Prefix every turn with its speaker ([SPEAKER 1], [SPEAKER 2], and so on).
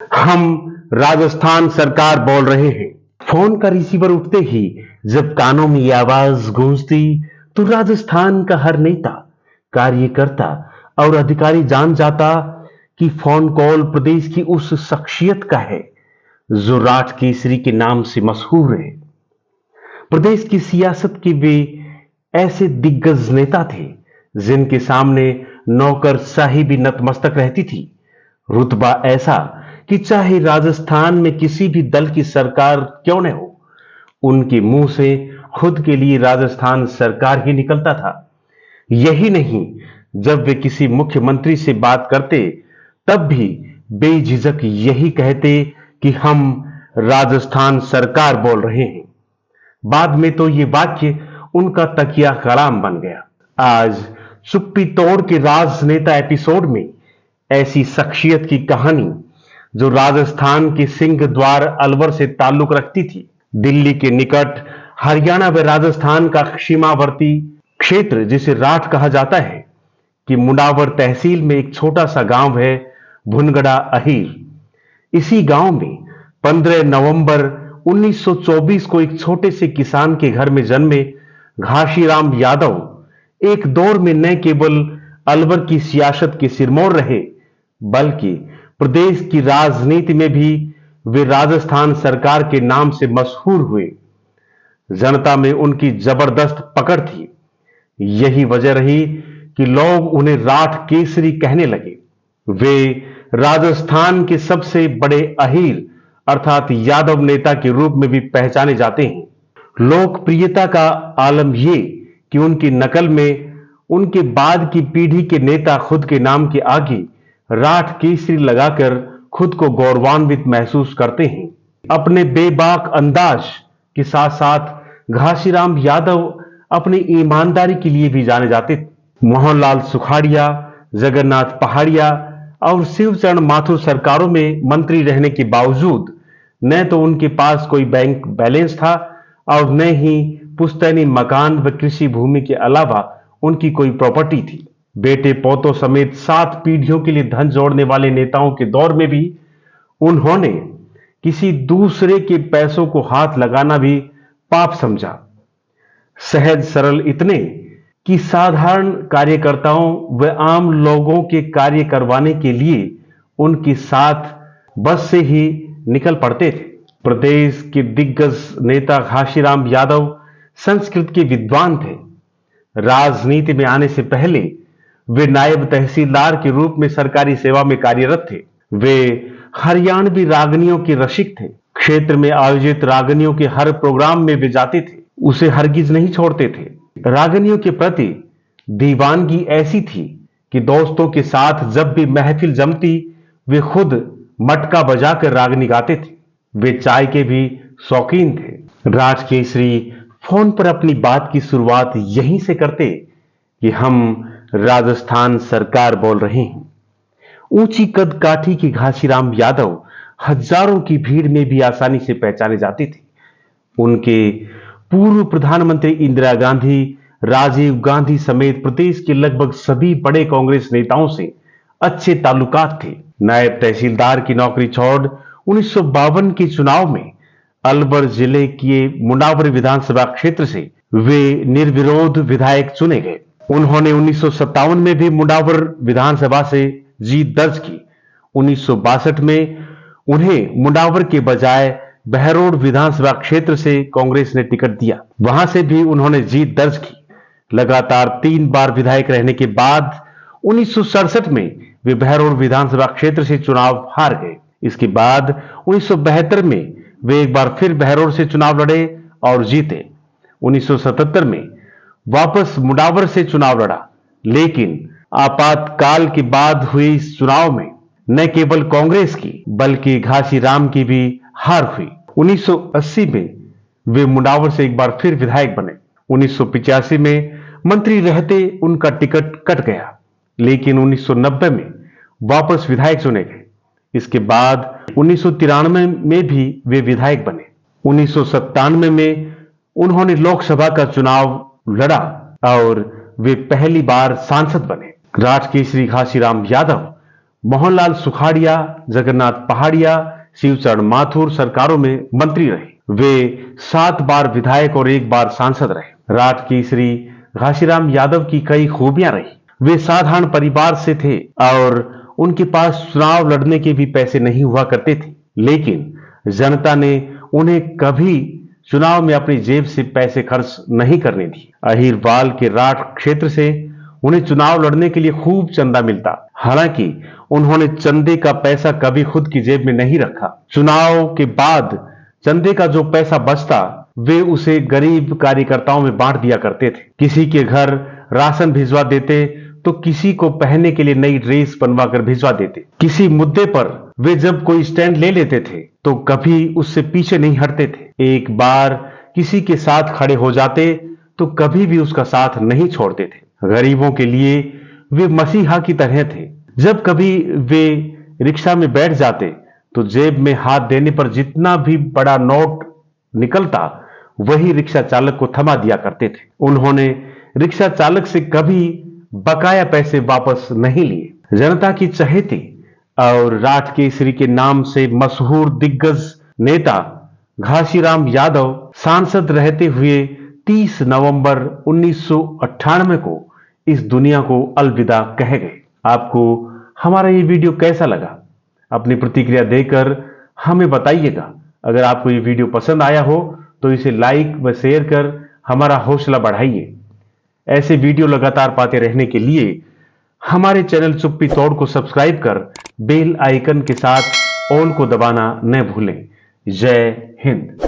[SPEAKER 1] हम राजस्थान सरकार बोल रहे हैं। फोन का रिसीवर उठते ही जब कानों में ये आवाज गूंजती तो राजस्थान का हर नेता, कार्यकर्ता और अधिकारी जान जाता कि फोन कॉल प्रदेश की उस शख्सियत का है जो राठ केसरी के नाम से मशहूर है। प्रदेश की सियासत के वे ऐसे दिग्गज नेता थे जिनके सामने नौकरशाही भी नतमस्तक रहती थी। रुतबा ऐसा कि चाहे राजस्थान में किसी भी दल की सरकार क्यों न हो, उनके मुंह से खुद के लिए राजस्थान सरकार ही निकलता था। यही नहीं, जब वे किसी मुख्यमंत्री से बात करते तब भी बेझिझक यही कहते कि हम राजस्थान सरकार बोल रहे हैं। बाद में तो ये वाक्य उनका तकिया कलाम बन गया। आज चुप्पी तोड़ के राजनेता एपिसोड में ऐसी शख्सियत की कहानी जो राजस्थान के सिंह द्वार अलवर से ताल्लुक रखती थी। दिल्ली के निकट हरियाणा व राजस्थान का सीमावर्ती क्षेत्र जिसे राठ कहा जाता है कि मुंडावर तहसील में एक छोटा सा गांव है भुनगड़ा अहीर। इसी गांव में 15 नवंबर 1924 को एक छोटे से किसान के घर में जन्मे घाशीराम यादव एक दौर में न केवल अलवर की सियासत के सिरमौर रहे बल्कि प्रदेश की राजनीति में भी वे राजस्थान सरकार के नाम से मशहूर हुए। जनता में उनकी जबरदस्त पकड़ थी। यही वजह रही कि लोग उन्हें राठ केसरी कहने लगे। वे राजस्थान के सबसे बड़े अहीर अर्थात यादव नेता के रूप में भी पहचाने जाते हैं। लोकप्रियता का आलम यह कि उनकी नकल में उनके बाद की पीढ़ी के नेता खुद के नाम के आगे राठ केसरी लगाकर खुद को गौरवान्वित महसूस करते हैं। अपने बेबाक अंदाज के साथ साथ घाशीराम यादव अपनी ईमानदारी के लिए भी जाने जाते थे। मोहनलाल सुखाड़िया, जगन्नाथ पहाड़िया और शिवचरण माथुर सरकारों में मंत्री रहने के बावजूद न तो उनके पास कोई बैंक बैलेंस था और न ही पुश्तैनी मकान व कृषि भूमि के अलावा उनकी कोई प्रॉपर्टी थी। बेटे पोतों समेत 7 पीढ़ियों के लिए धन जोड़ने वाले नेताओं के दौर में भी उन्होंने किसी दूसरे के पैसों को हाथ लगाना भी पाप समझा। सहज सरल इतने कि साधारण कार्यकर्ताओं व आम लोगों के कार्य करवाने के लिए उनके साथ बस से ही निकल पड़ते थे। प्रदेश के दिग्गज नेता घाशीराम यादव संस्कृत के विद्वान थे। राजनीति में आने से पहले वे नायब तहसीलदार के रूप में सरकारी सेवा में कार्यरत थे। वे हरियाणवी रागनियों के रसिक थे। क्षेत्र में आयोजित रागनियों के हर प्रोग्राम में वे जाते थे, उसे हरगिज नहीं छोड़ते थे। रागनियों के प्रति दीवानगी ऐसी थी कि दोस्तों के साथ जब भी महफिल जमती वे खुद मटका बजाकर रागनी गाते थे। वे चाय के भी शौकीन थे। राठ केसरी फोन पर अपनी बात की शुरुआत यहीं से करते कि हम राजस्थान सरकार बोल रहे हैं। ऊंची कद काठी के घाशीराम यादव हजारों की भीड़ में भी आसानी से पहचाने जाते थे। उनके पूर्व प्रधानमंत्री इंदिरा गांधी, राजीव गांधी समेत प्रदेश के लगभग सभी बड़े कांग्रेस नेताओं से अच्छे ताल्लुकात थे। नायब तहसीलदार की नौकरी छोड़ 1952 के चुनाव में अलवर जिले के मुंडावर विधानसभा क्षेत्र से वे निर्विरोध विधायक चुने गए। उन्होंने 1957 में भी मुंडावर विधानसभा से जीत दर्ज की। 1962 में उन्हें मुंडावर के बजाय बहरोड विधानसभा क्षेत्र से कांग्रेस ने टिकट दिया, वहां से भी उन्होंने जीत दर्ज की। लगातार 3 बार विधायक रहने के बाद 1967 में वे बहरोड विधानसभा क्षेत्र से चुनाव हार गए। इसके बाद 1972 में वे एक बार फिर बहरोड से चुनाव लड़े और जीते। 1977 में वापस मुंडावर से चुनाव लड़ा, लेकिन आपातकाल के बाद हुए इस चुनाव में न केवल कांग्रेस की बल्कि घाशीराम की भी हार हुई। 1980 में वे मुंडावर से एक बार फिर विधायक बने। 1985 में मंत्री रहते उनका टिकट कट गया, लेकिन 1990 में वापस विधायक चुने गए। इसके बाद 1993 में भी वे विधायक बने। 1997 में उन्होंने लोकसभा का चुनाव लड़ा और वे पहली बार सांसद बने। राठ केसरी घाशीराम यादव मोहनलाल सुखाड़िया, जगन्नाथ पहाड़िया, शिवचरण माथुर सरकारों में मंत्री रहे। वे 7 बार विधायक और 1 बार सांसद रहे। राठ केसरी घासीराम यादव की कई खूबियां रही। वे साधारण परिवार से थे और उनके पास चुनाव लड़ने के भी पैसे नहीं हुआ करते थे, लेकिन जनता ने उन्हें कभी चुनाव में अपनी जेब से पैसे खर्च नहीं करने दिए। अहिरवाल के राठ क्षेत्र से उन्हें चुनाव लड़ने के लिए खूब चंदा मिलता। हालांकि उन्होंने चंदे का पैसा कभी खुद की जेब में नहीं रखा। चुनाव के बाद चंदे का जो पैसा बचता वे उसे गरीब कार्यकर्ताओं में बांट दिया करते थे। किसी के घर राशन भिजवा देते तो किसी को पहनने के लिए नई ड्रेस बनवा कर भिजवा देते। किसी मुद्दे पर वे जब कोई स्टैंड ले लेते थे तो कभी उससे पीछे नहीं हटते थे। एक बार किसी के साथ खड़े हो जाते तो कभी भी उसका साथ नहीं छोड़ते थे। गरीबों के लिए वे मसीहा की तरह थे। जब कभी वे रिक्शा में बैठ जाते तो जेब में हाथ देने पर जितना भी बड़ा नोट निकलता वही रिक्शा चालक को थमा दिया करते थे। उन्होंने रिक्शा चालक से कभी बकाया पैसे वापस नहीं लिए। जनता की चहेती और राठ केसरी के नाम से मशहूर दिग्गज नेता घासीराम यादव सांसद रहते हुए 30 नवंबर 1998 को इस दुनिया को अलविदा कह गए। आपको हमारा ये वीडियो कैसा लगा? अपनी प्रतिक्रिया देकर हमें बताइएगा। अगर आपको ये वीडियो पसंद आया हो तो इसे लाइक व शेयर कर हमारा हौसला बढ़ाइए। ऐसे वीडियो लगातार पाते रहने के लिए हमारे चैनल चुप्पी तोड़ को सब्सक्राइब कर बेल आइकन के साथ ऑल को दबाना न भूलें। जय हिंद।